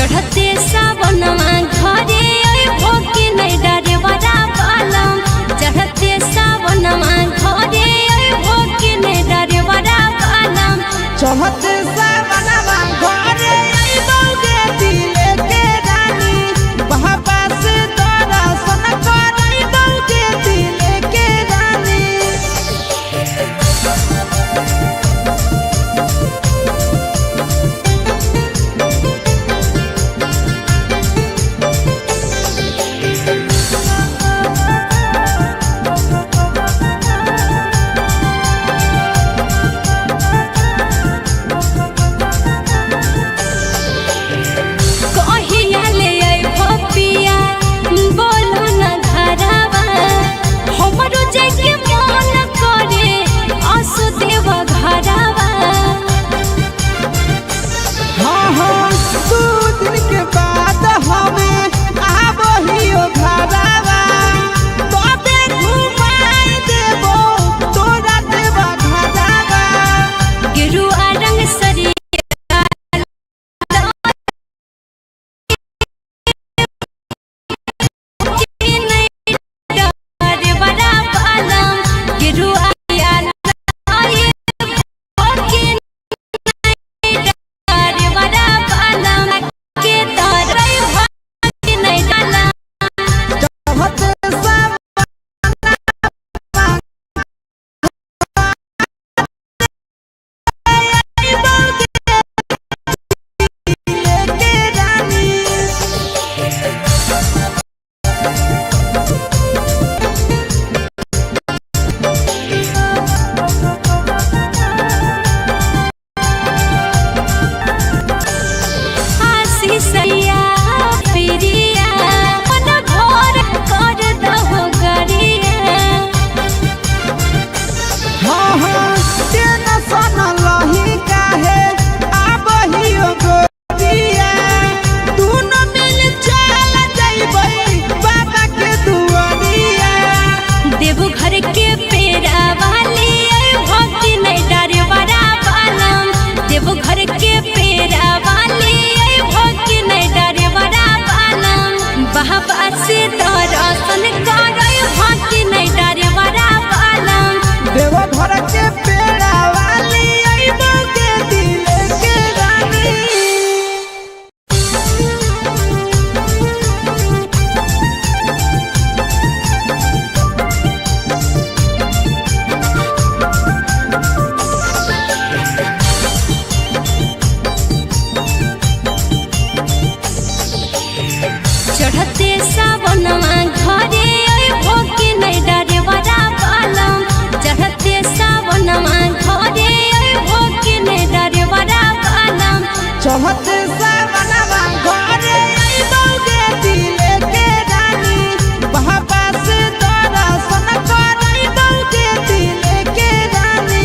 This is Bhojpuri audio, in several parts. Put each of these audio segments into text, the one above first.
चढ़ते सावनमा घरे अइबो कि नै डरेवरा बालम। चढ़ते सावनमा घरे अइबो कि नै डरेवरा बालम। चढ़ते सावनमा घरे अइबो गे दिले के रानी। बाबा से दर्शन करइबो गे दिले के रानी। चढ़ते सावनमा घरे अइबो कि नै डरेवरा बालम। चढ़ते सावनमा घरे अइबो कि नै डरेवरा बालम। चढ़ते सावनमा घरे अइबो गे दिले के रानी। बाबा से दर्शन करइबो गे दिले के रानी।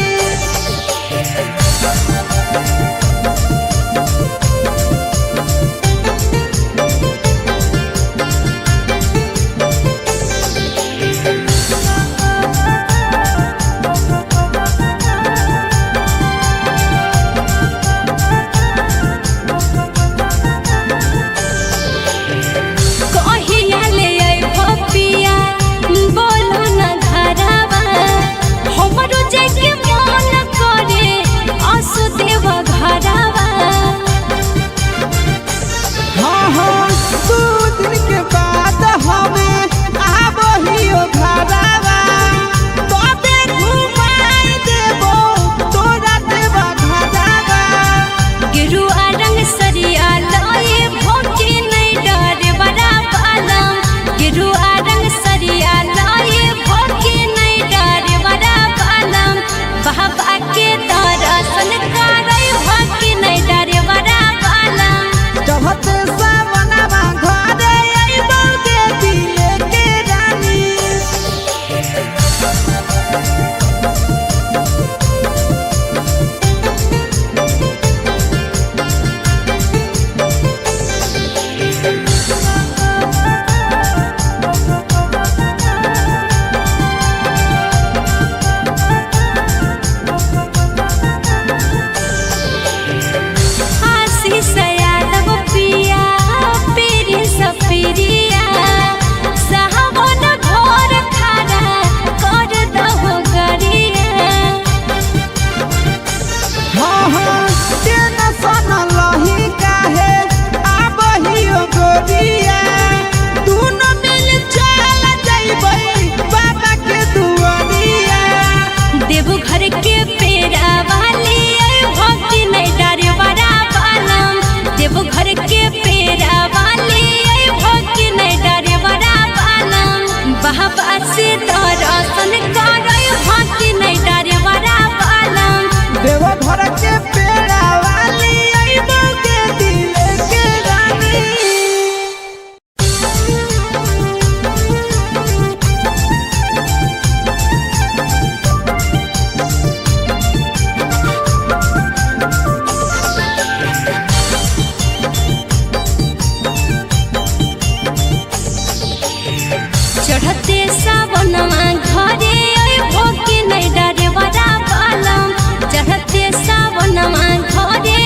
गोरिया दोनों मिल चल जइबै बाबा के दुआरिया। देवघर के पेड़ा वाली भक्ति नहीं डरे बड़ा बालम। देवघर के पेड़ा वाली भक्ति नहीं डरे बड़ा बालम। बाबा से दर्शन करे भक्ति नहीं डरे बड़ा बालम। देवघर के पेड़ा वाली अइबो के दिल के रानी। चढ़ते सावनमा घरे भक्ति नहीं डरे बड़ा बालम। चढ़ते सावनमा घरे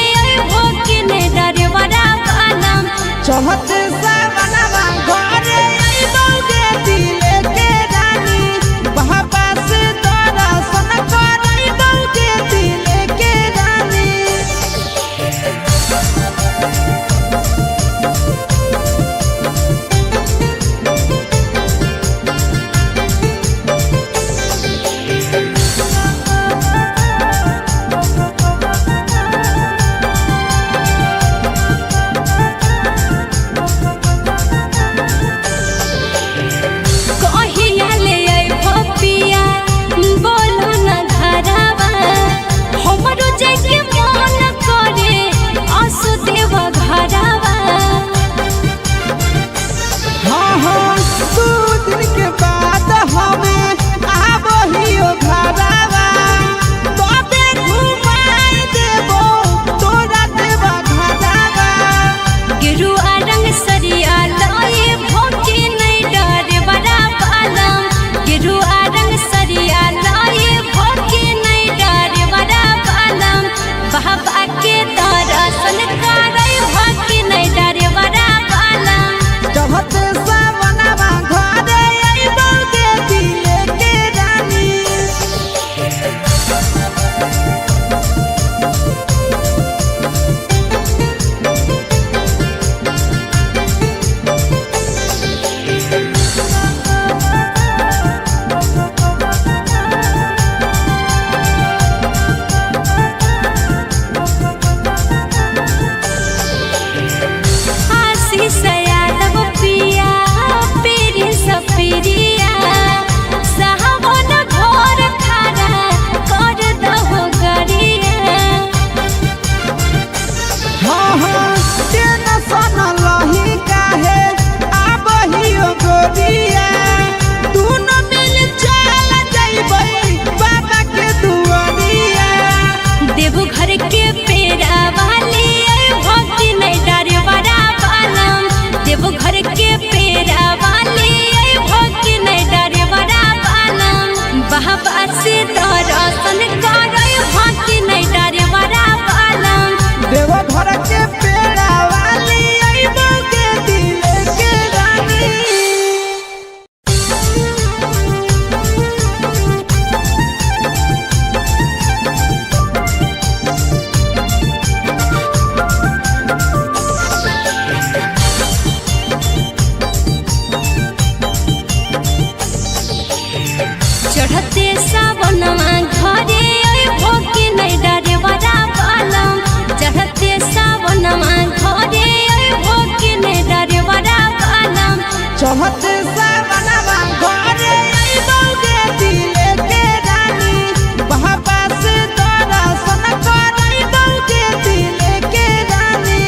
भक्ति नहीं डरे बड़ा बालम। चढ़ते सावनमा घरे अइबो के दिल के रानी। बाबा से दर्शन करइबो के दिल के रानी। कहिया ले अइबो पिया बोलो न घरवा। हमरो जाके मन करे आसो देव घरवा। हाँ हाँ दू दिन के बाद हमें आबहियो घरवा। तबे घुमाई देबो तोरा देवा घरवा। गेरुआ रंग सरिया लाए भक्ति नहीं डरे बड़ा बालम। गेरुआ रंग सरिया लाए भक्ति नहीं डरे बड़ा बालम। बाबा के दर्शन करे भक्ति नहीं डरे बड़ा बालम। चढ़ते सावनमा घरे अइबो के दिल के रानी। आशीष यादव पिया पीरी सपरिया। सावन भोर खारा कर दहो गरिया। हाँ हाँ टेंशन लही काहे आबहियो गोरिया। दोनों मिल चल जइबै बाबा के दुआरिया। देवघर के पेड़ा वाली भक्ति नहीं डरे बड़ा बालम। देवघर के पेड़ा वाली भक्ति नहीं डरे बड़ा बालम। बाबा से दर्शन करे भक्ति नहीं डरे बड़ा बालम। देवघर के पेड़ा वाली अइबो के दिल के रानी। चढ़ते सावनमा घरे भक्ति नहीं डरे बड़ा बालम। चढ़ते सावनमा घरे भक्ति नहीं डरे बड़ा बालम। चढ़ते सावनमा घरे अइबो के दिल के रानी। बाबा से दर्शन करइबो के दिल के रानी।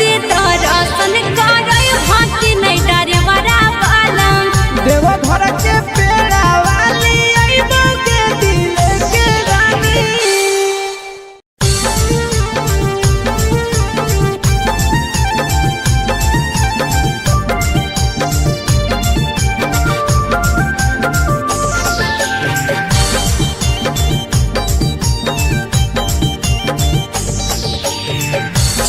से दर्शन करे भक्ति नहीं डरे बड़ा पालम। देवघर के पेड़ा वाली अइबो के दिल के रानी।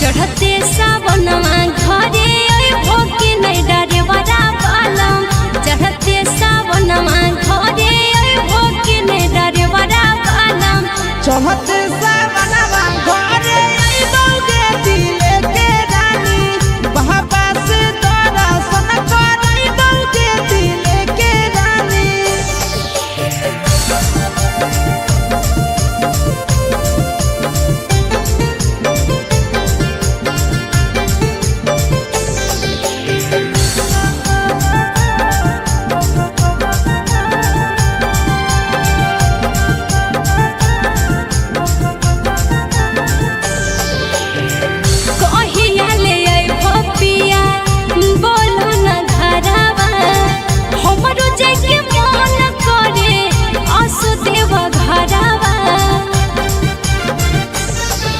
चढ़ते सावनमा घरे अइबो के नहीं डरे बड़ा पालम। चढ़ते सावनमा घरे अइबो के नहीं डरे बड़ा पालम। चढ़ते सावनमा घरे अइबो के दिल के रानी। बाबा से दर्शन करइबो के दिल के रानी। कहिया ले अइबो पिया बोलो न घरवा। हमरो जाके मन करे आसो देव घरवा।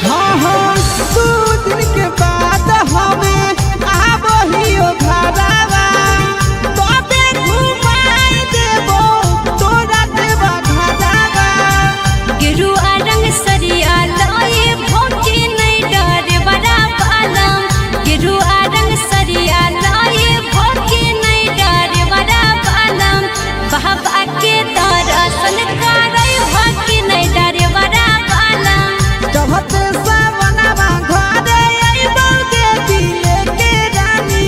हाँ हाँ 2 दिन के बाद हमें आबहियो घरवा। तबे घुमाई देबो तोरा देवा घरवा। गेरुआ रंग सरिया लाए भोके नहीं डरे बड़ा पालम। गेरुआ रंग सरिया लाए भोके नहीं डरे बड़ा पालम। बाबा के दर्शन करे भोके नहीं डरे बड़ा पालम। चढ़ते सावनमा घरे अइबो के दिल के रानी।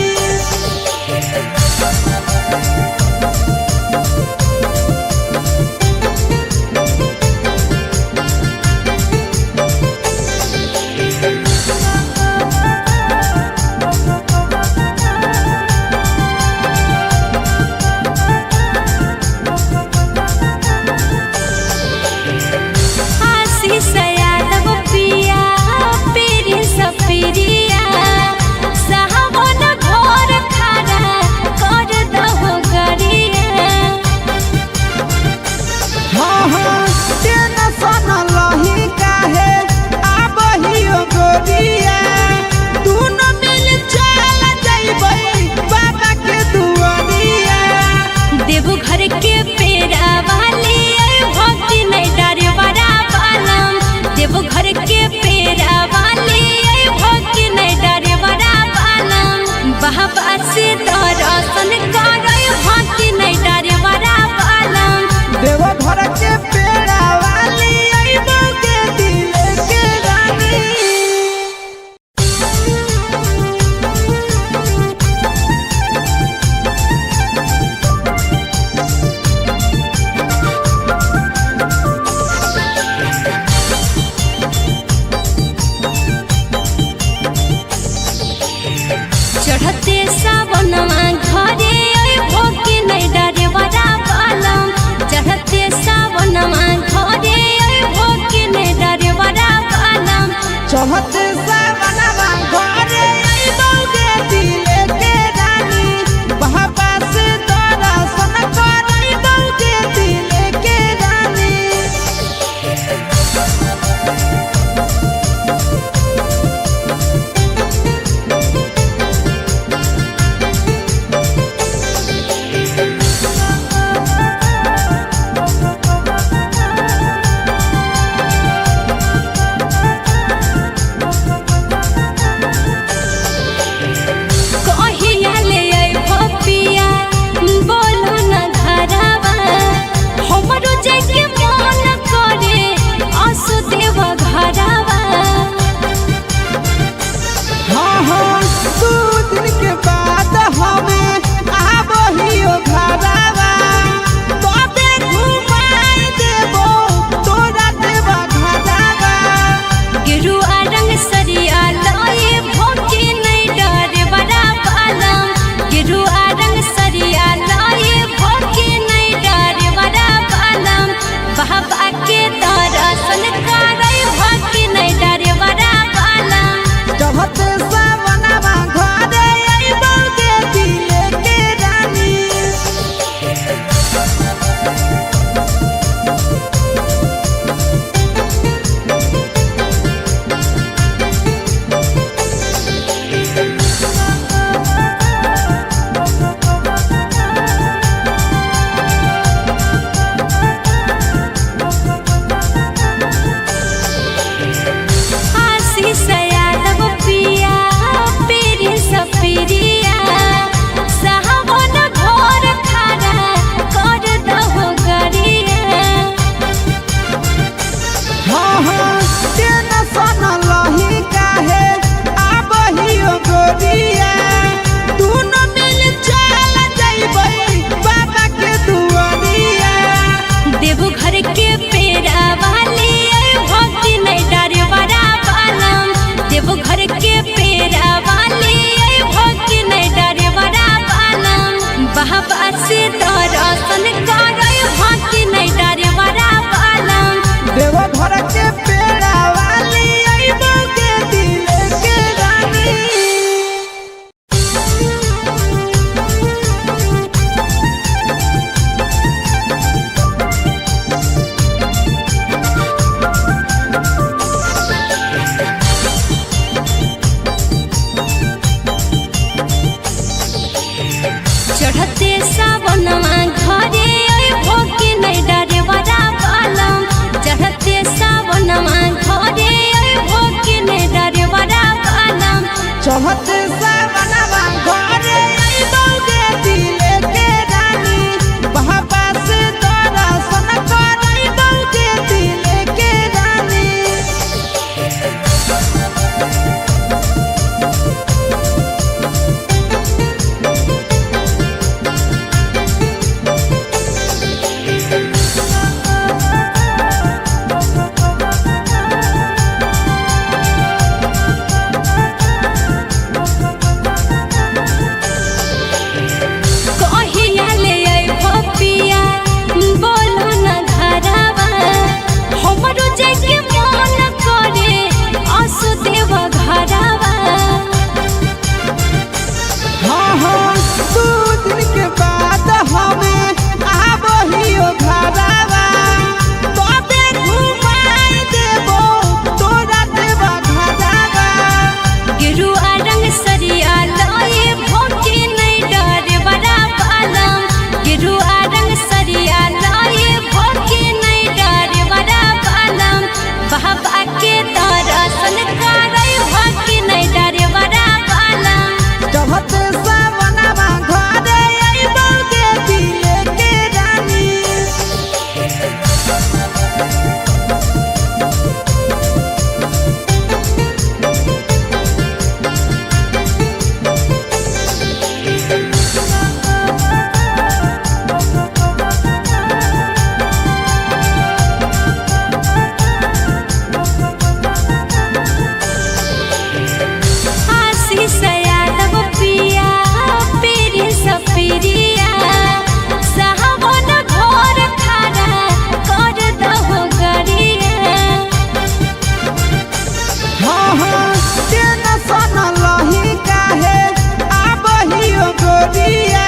आशीष यादव पिया पीरी सपीरिया। सावन भोर खड़ा कर दहो गरिया। हाँ हाँ टेंशन लही काहे आबहियो गोरिया। दुनो मिल चल जइबै बाबा के दुआरिया। देवघर के पेड़ा वाली भक्ति नहीं डरे बड़ा पालम। देवघर के पेड़ा वाली भक्ति नहीं डरे बड़ा पालम। बाबा से दर्शन करे भक्ति नहीं डरे बड़ा पालम। देवघर के पेड़ा वाली अइबो के दिल के रानी। चढ़ते सावनमा घरे अइबो के नहीं डरे बड़ा पालम। चढ़ते सावनमा घरे अइबो के नहीं डरे बड़ा पालम। चढ़ते सावनमा घरे अइबो के दिल के रानी। बाबा से दर्शन करइबो के दिल के रानी। चढ़ते सावना गोरिया दोनों मिल चल जइबै बाबा के दुआरिया। देवघर के पेड़ा वाली भक्ति नहीं डरे बड़ा बालम। देवघर के पेड़ा वाली भक्ति नहीं डरे बड़ा बालम। बाबा से दर्शन करे भक्ति नहीं डरे बड़ा बालम। देवघर के पेड़ा वाली अइबो के दिल के रानी। चढ़ते सावनमा घरे भक्ति नहीं डरे बड़ा बालम। चढ़ते सावनमा घरे भक्ति नहीं डरे बड़ा बालम। चढ़ते सावनमा घरे अइबो के दिल के रानी। बाबा से दर्शन करइबो के दिल के रानी। कहिया ले अइबो पिया बोलो न घरवा। हमरो जाके मन करे आसु देव घरवा। हाँ हाँ 2 दिन के बाद हमें आबहियो घरवा। तबे घुमाई देबो तोरा देवा घरवा। गेरुआ रंग सरिया लाए भक्ति नहीं डरे बड़ा बालम। गेरुआ रंग सरिया लाए भक्ति नहीं डरे बड़ा बालम। बाबा के दर्शन करे भक्ति नहीं डरे बड़ा बालम। चढ़ते सावनमा घरे अइबो के दिल के रानी। आशीष यादव पिया पीरी सपीरिया। सावन भोर खारा कर दहो गरिया। हाँ हाँ टेंशन लही काहे आबहियो गोरिया।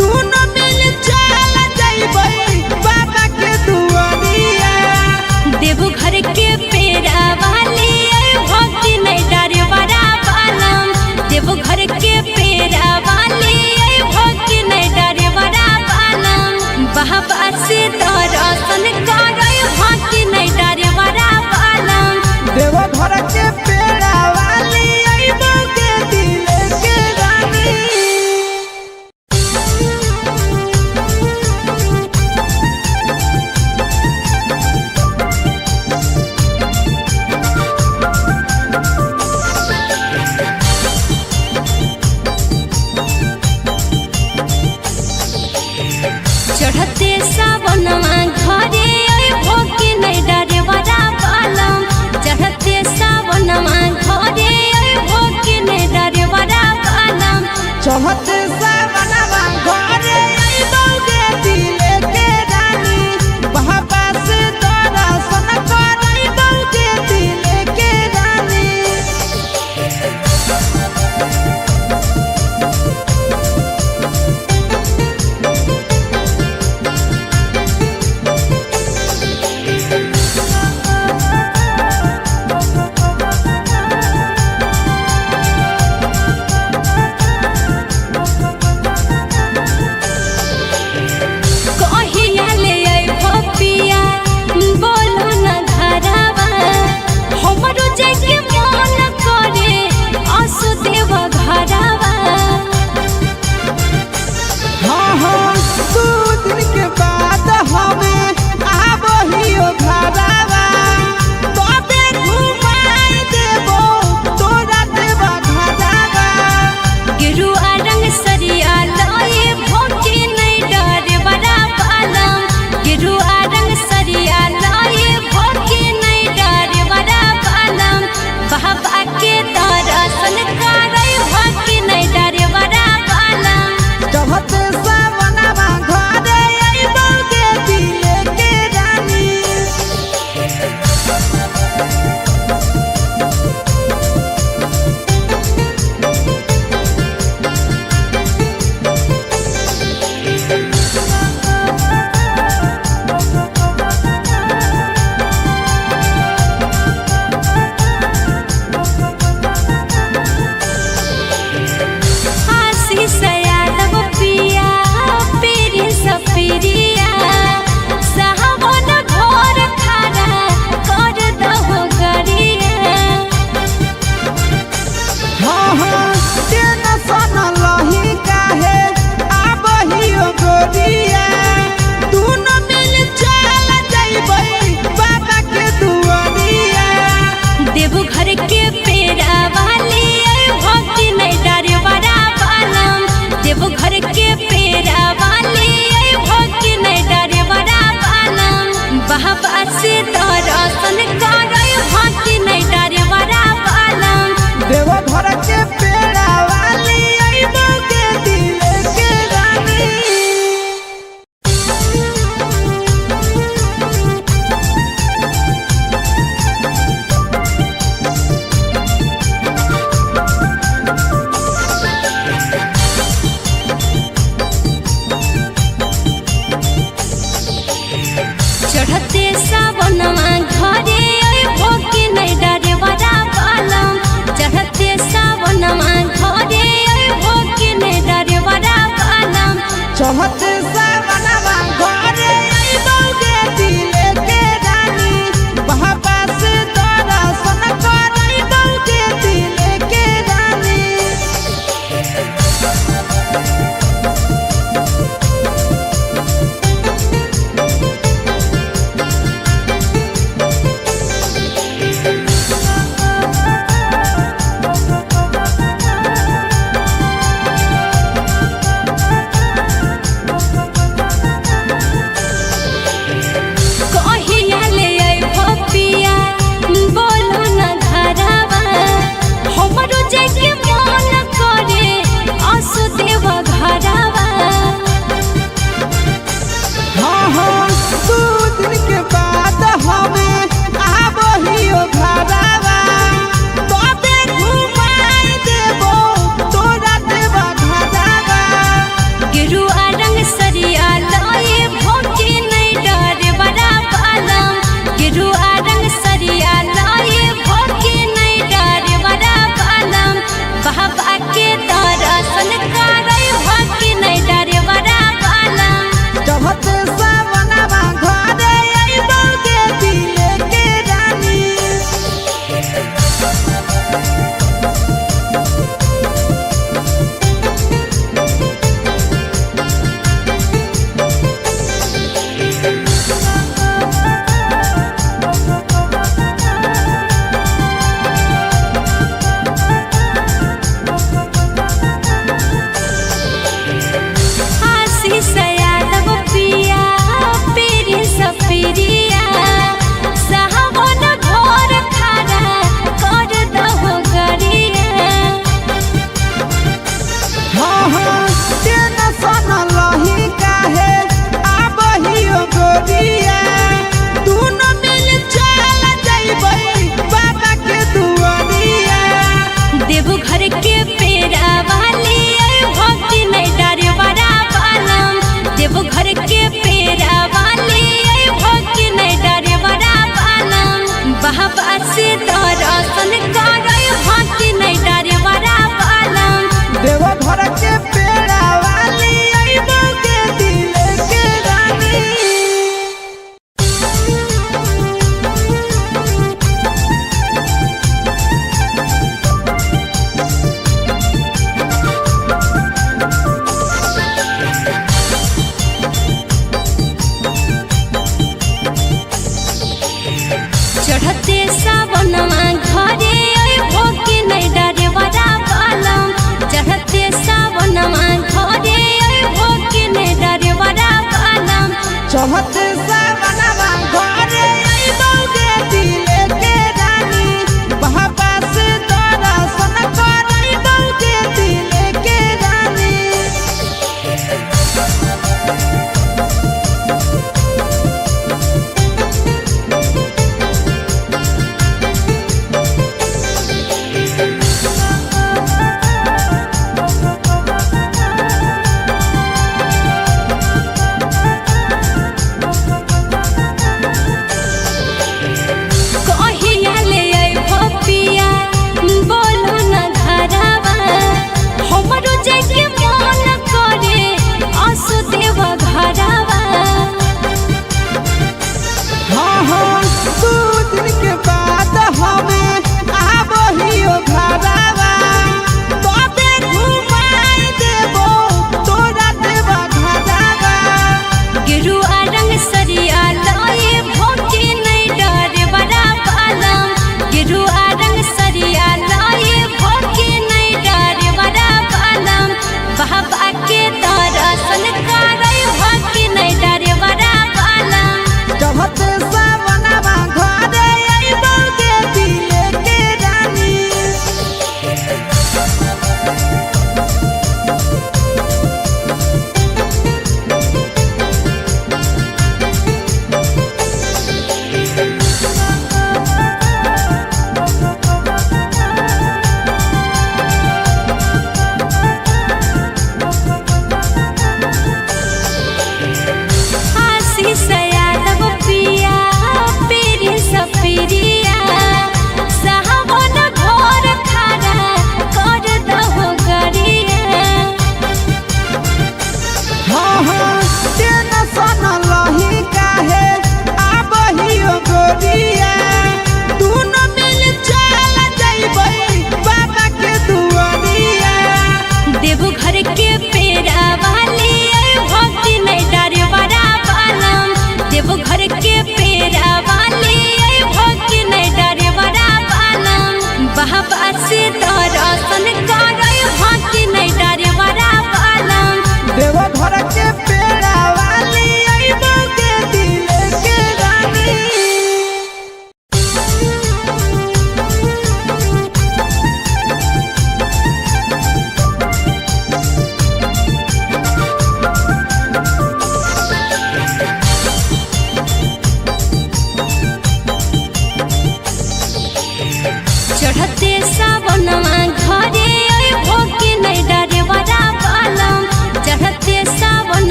दोनों मिल चल जइबै बाबा के दुआरिया। देवघर के पेड़ा वाली भक्ति नहीं डरे बड़ा बालम। देवघर के पेड़ा वाली भक्ति नहीं डरे बड़ा बालम। बाबा से दर्शन करे भक्ति नहीं डरे बड़ा बालम। देवघर के पेड़ा वाली अइबो के दिल के रानी। चढ़ते सावनमा घरे भक्ति नहीं डरे बड़ा बालम। चढ़ते सावनमा घरे भक्ति नहीं डरे बड़ा बालम। चढ़ते सावनमा घरे अइबो के दिल के रानी। बाबा से दर्शन करइबो के दिल के रानी।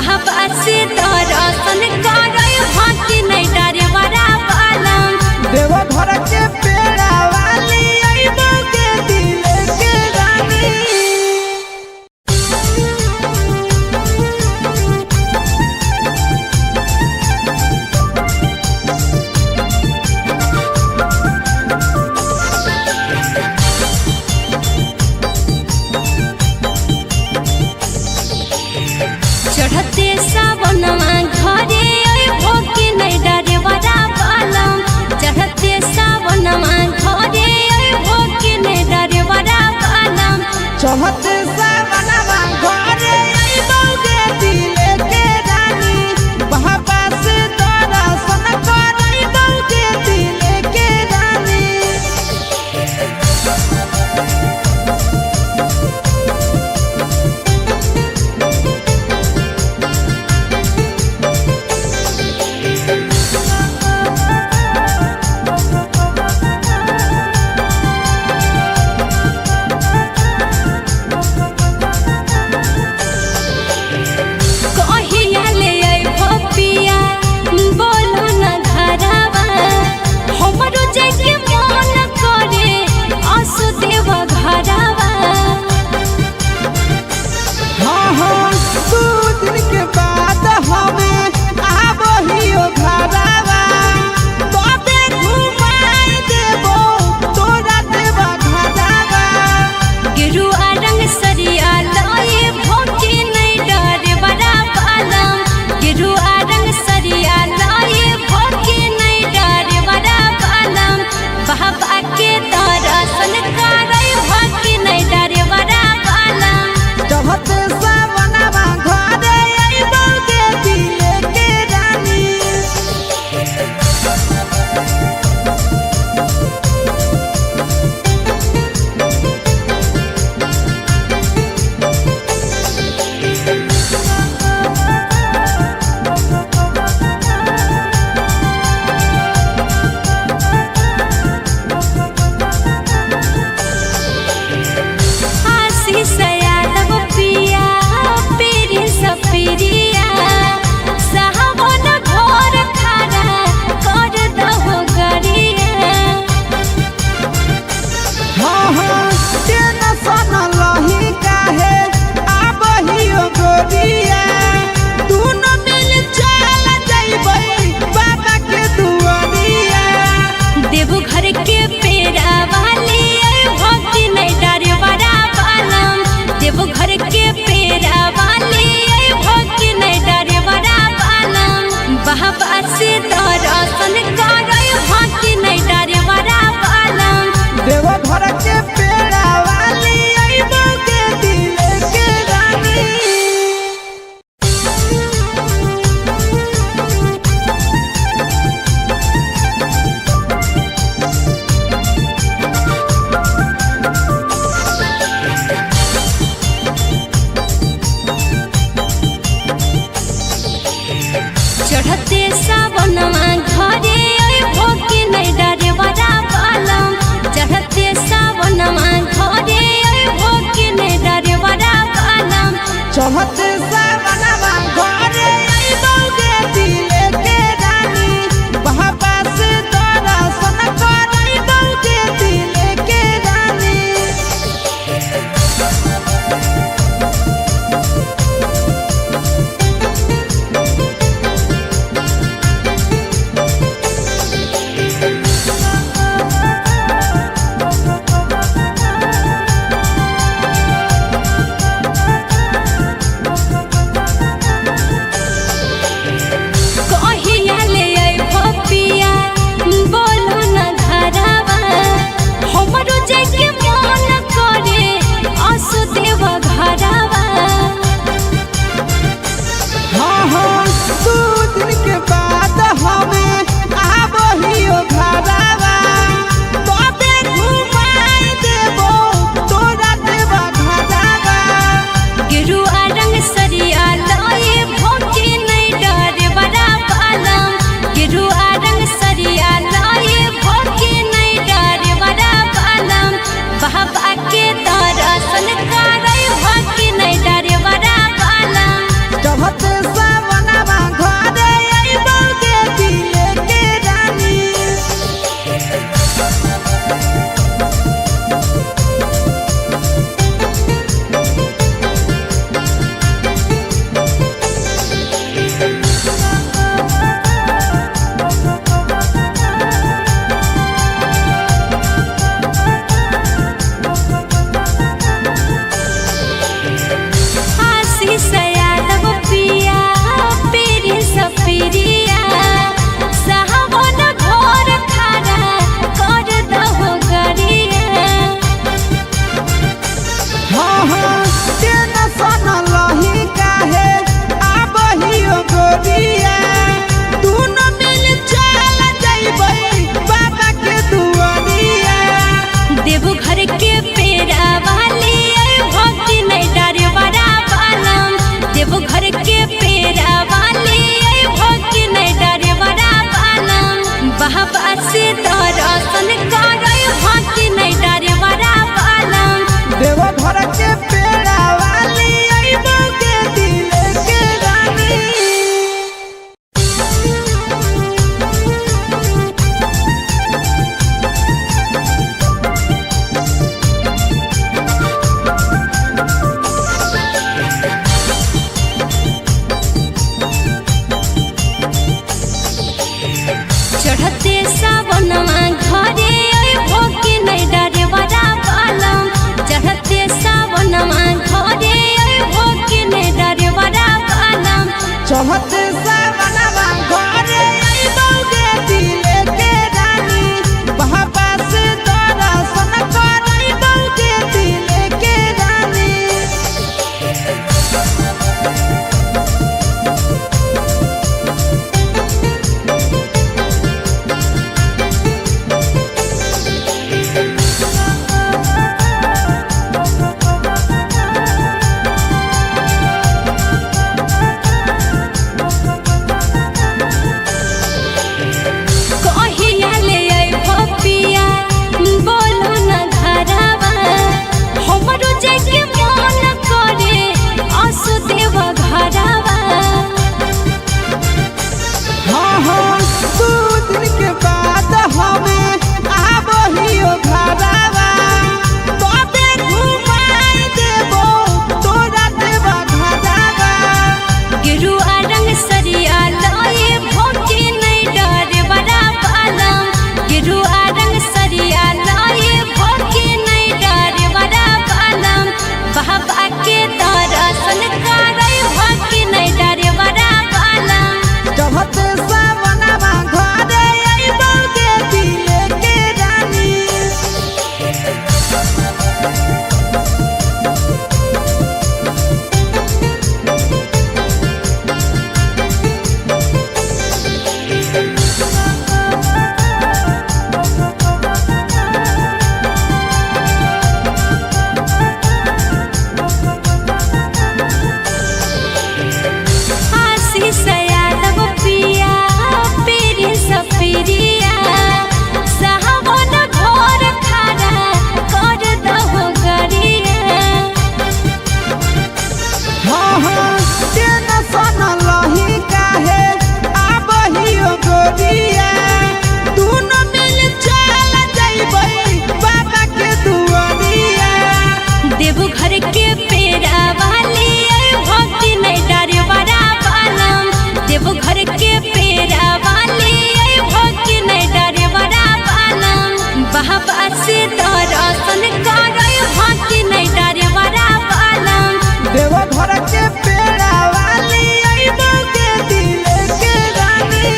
बाबा से दर्शन करे भक्ति नहीं डरे बड़ा पालम देवघर के पेड़ा वाली अइबो के दिल के रानी। चढ़ते सावनमा घरे अइबो के नहीं डरे बड़ा पालम चढ़ते सावनमा घरे अइबो के नहीं डरे बड़ा पालम चढ़ते सावनमा घरे अइबो के दिल के रानी। बाबा से दर्शन करइबो के दिल के रानी। कहिया ले अइबो पिया बोलो न घरवा हमरो जाके मन करे आसु देव घरवा हाँ हाँ दू दिन के बाद हमें आबहियो घरवा तबे घुमाई देबो तोरा देवा घरवा। गेरुआ रंग सरिया लाए भोके नहीं डरे बड़ा पालम गेरुआ रंग सरिया लाए भोके नहीं डरे बड़ा पालम बाबा के दर्शन करे भोके नहीं डरे बड़ा पालम चढ़ते सावनमा घरे अइबो के दिल के रानी। आशीष यादव पिया पीरी सपिरिया सावन भोर खारा कर दहो गरिया हाँ हाँ टेंशन लही काहे आबहियो गोरिया दुनो मिल चल जइबै बाबा के दुआरिया। देवघर के पेड़ा वाली भक्ति नहीं डरे बड़ा पालम देवघर के पेड़ा वाली भक्ति नहीं डरे बड़ा पालम बाबा से दर्शन करे भक्ति नहीं डरे बड़ा पालम देवघर के पेड़ा वाली अइबो के दिल के रानी। चढ़ते सावनमा घरे अइबो के नहीं डरे बड़ा पालम चढ़ते सावनमा घरे अइबो के नहीं डरे बड़ा पालम चढ़ते सावनमा घरे अइबो के दिल के रानी। बाबा से दर्शन करइबो के दिल के रानी। मनवा घरे अइबौगे दिले के रानी बाबा से दर्शन करइबौगे दिले के रानी कहिया ले अइबो पिया बोलो न घरवा हमरो जाके मन करे आसु देव घरवा हाँ हाँ दू दिन के बाद हमें आबहियो घरवा तबे घुमाई देबो तोरा देवा घरवा गेरुआ रंग सरिया लाए भोके नहीं डरे बड़ा पालम गेरुआ रंग सरिया लाए भोके नहीं डरे बड़ा पालम बाबा के दर्शन करे भोके नहीं डरे बड़ा पालम चढ़ते सावनवा घरे अइबौगे दिले के रानी आशीष यादव पिया पीरी सपीरिया सावन भोर खाना कर दहो गरिया हाँ हाँ टेंशन लही काहे आबहियो गोरिया दुनो मिल चल जइबै बाबा के दुआरिया देवघर के पेड़ा वाली भक्ति नहीं डरे बड़ा पालम देवघर के पेड़ा वाली भक्ति नहीं डरे बड़ा पालम बाबा से दर्शन करे भक्ति नहीं डरे बड़ा पालम देवघर के पेड़ा वाली अइबौगे दिले के रानी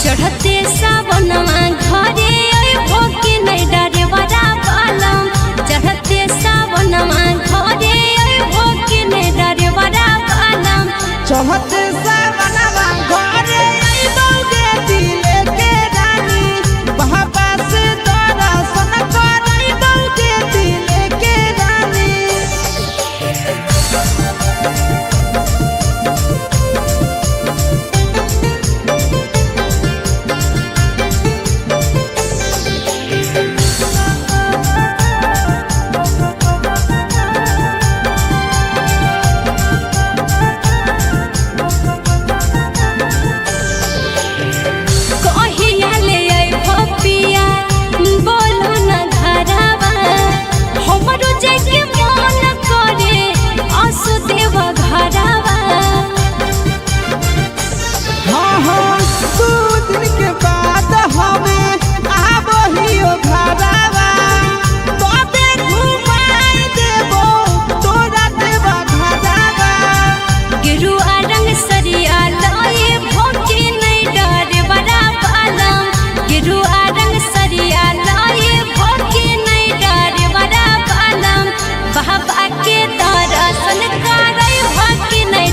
चढ़ते सावनवा घरे भोके नहीं डरे बड़ा पालम चढ़ते सावनवा घरे भोके नहीं डरे बड़ा पालम चढ़ते सावनवा घरे अइबौगे दिले के रानी बाबा से दर्शन करइबौगे दिले के रानी बाबा के दर्शन करे भक्ति नहीं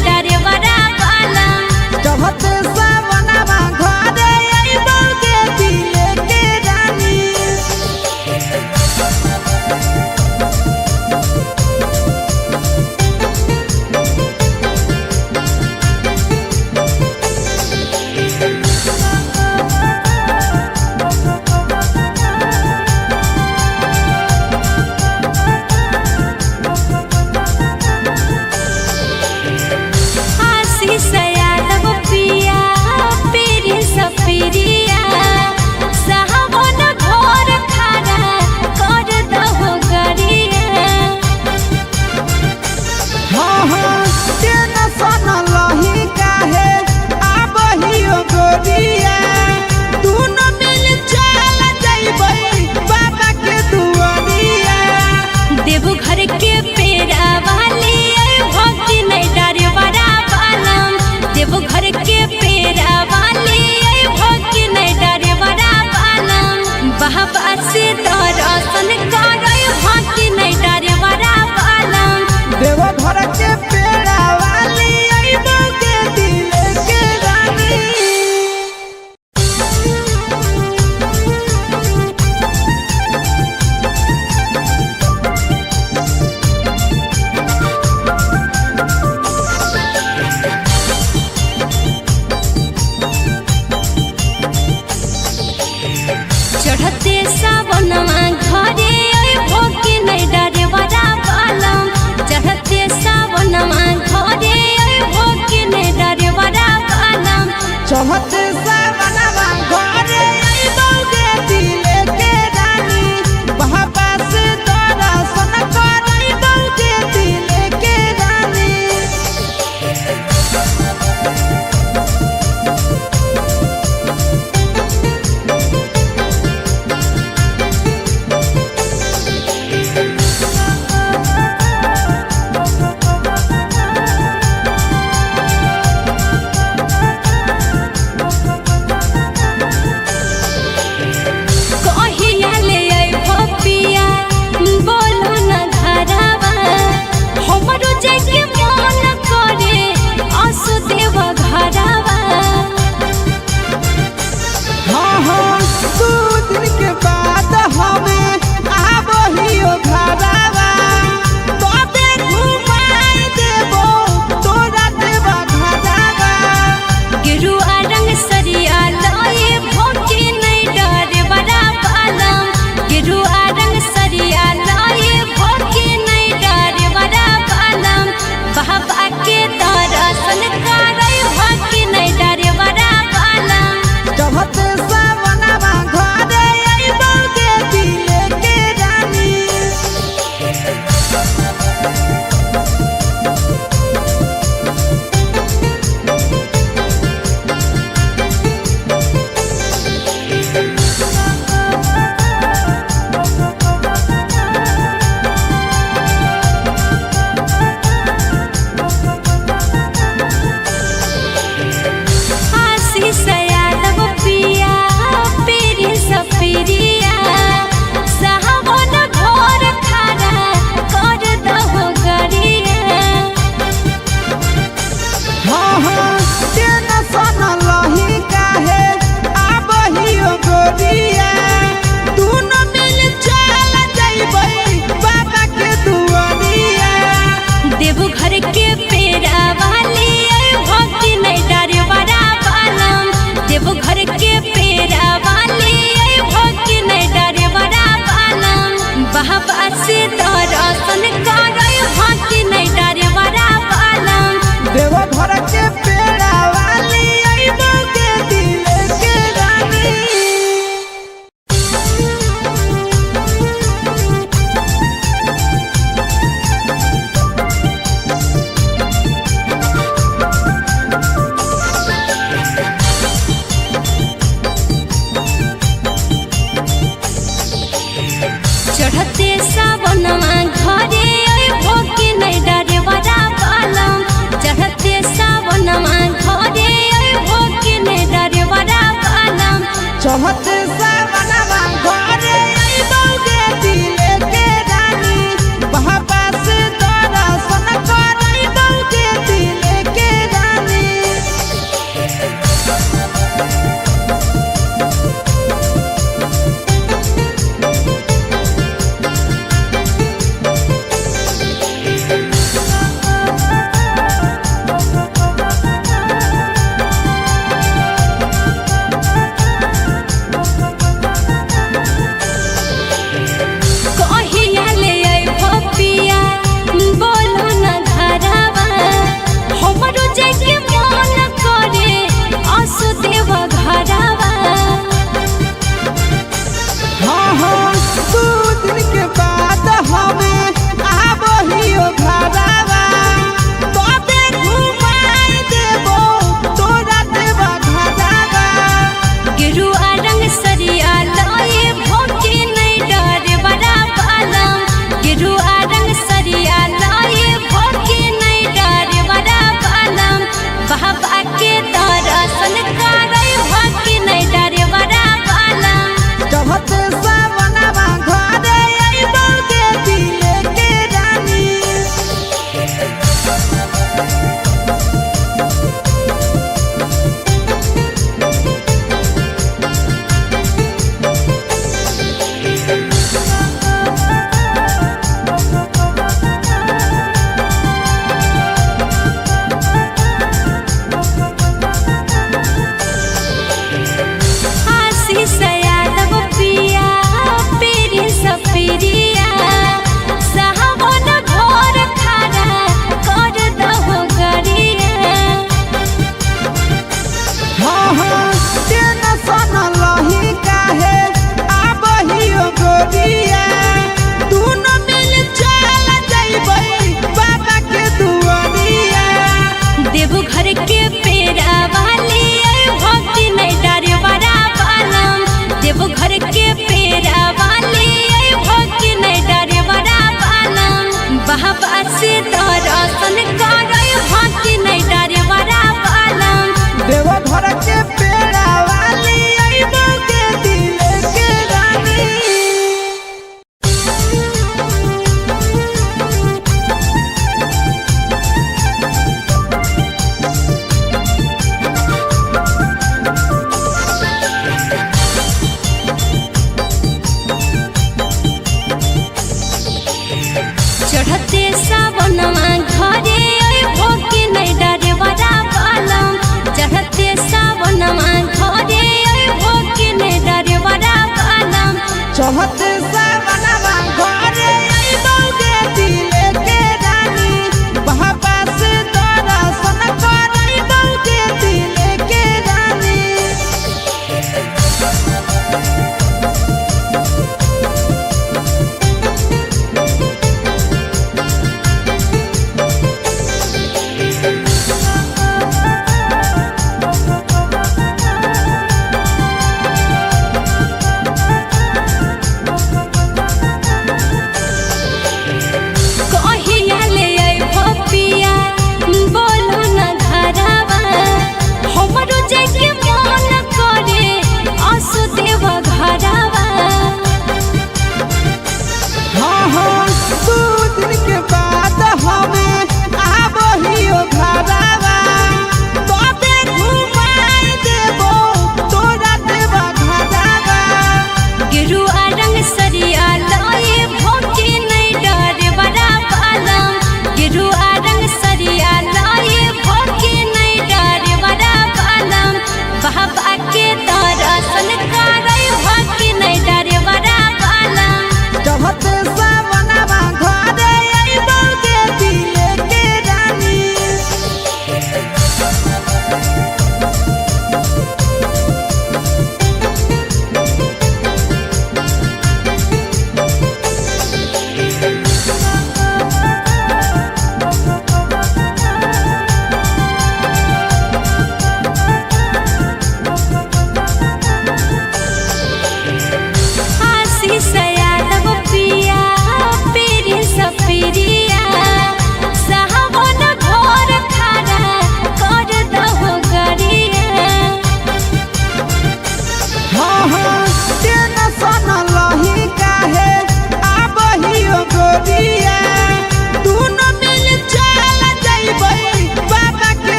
चढ़त सावनवा घरे अइबोगे दिले के रानी बाबा से दर्शन करइबोगे दिले के रानी। कहिया ले अइबो पिया बोलो न घरवा हमरो जाके मन करे आसु देव घरवा। हाँ हाँ 2 दिन के बाद हमें आबहियो घरवा तबे घुमाई देबो तोरा देवा घरवा। गेरुआ रंग सरिया लाए भोके नहीं डरे बड़ा पालम गेरुआ रंग सरिया लाए भोके नहीं डरे बड़ा पालम बाबा के दर्शन करे भोके नहीं डरे बड़ा पालम। चढ़त सावनवा घरे अइबोगे दिले के रानी। आशीष यादव पिया पीरी सपीरिया सावन भोर खाना कर दहो गरिया। हाँ हाँ टेंशन लही काहे आबहियो गोरिया दुनो मिल चल जइबै बाबा के दुआरिया। देवघर के पेड़ा वाली भक्ति नहीं डरे बड़ा पालम देवघर के पेड़ा वाली भक्ति नहीं डरे बड़ा पालम बाबा से दर्शन करे भक्ति नहीं डरे बड़ा पालम। देवघर के पेड़ा वाली अइबोगे दिले के रानी। चढ़ते सावनवा घरे भोके नहीं डरे बड़ा पालम चढ़ते सावनवा घरे भोके नहीं डरे बड़ा पालम। चढ़त सावनवा घरे अइबोगे दिले के रानी बाबा से दर्शन करइबोगे दिले के रानी।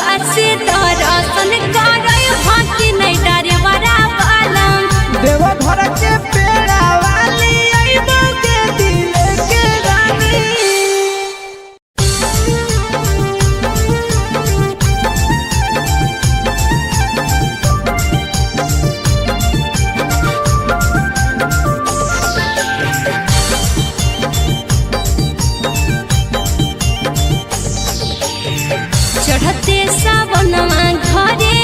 बाबा से दर्शन करे भक्ति नहीं डरे बड़ा बालम देवघर के पेड़ा वाली आइबो के दिल के रानी। चढ़ते सावनमा घरे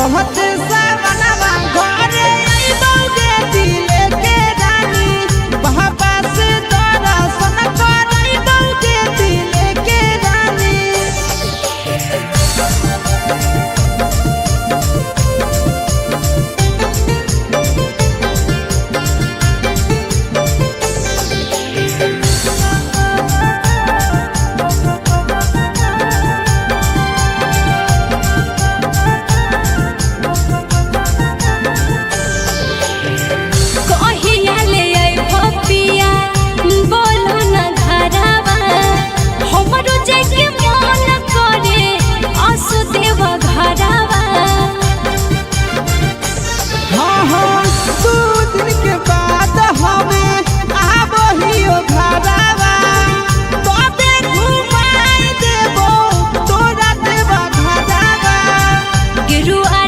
चढ़त सावनवा घरे अइबोगे दिले के रानी बाबा से दर्शन करइबोगे दिले के रानी। कहिया ले अइबो पिया बोलो न घरवा हमरो जाके मन करे आसु देव घरवा। हाँ हाँ 2 दिन के बाद हमें आबहियो घरवा तबे घुमाई देबो तोरा देवा घरवा। गेरुआ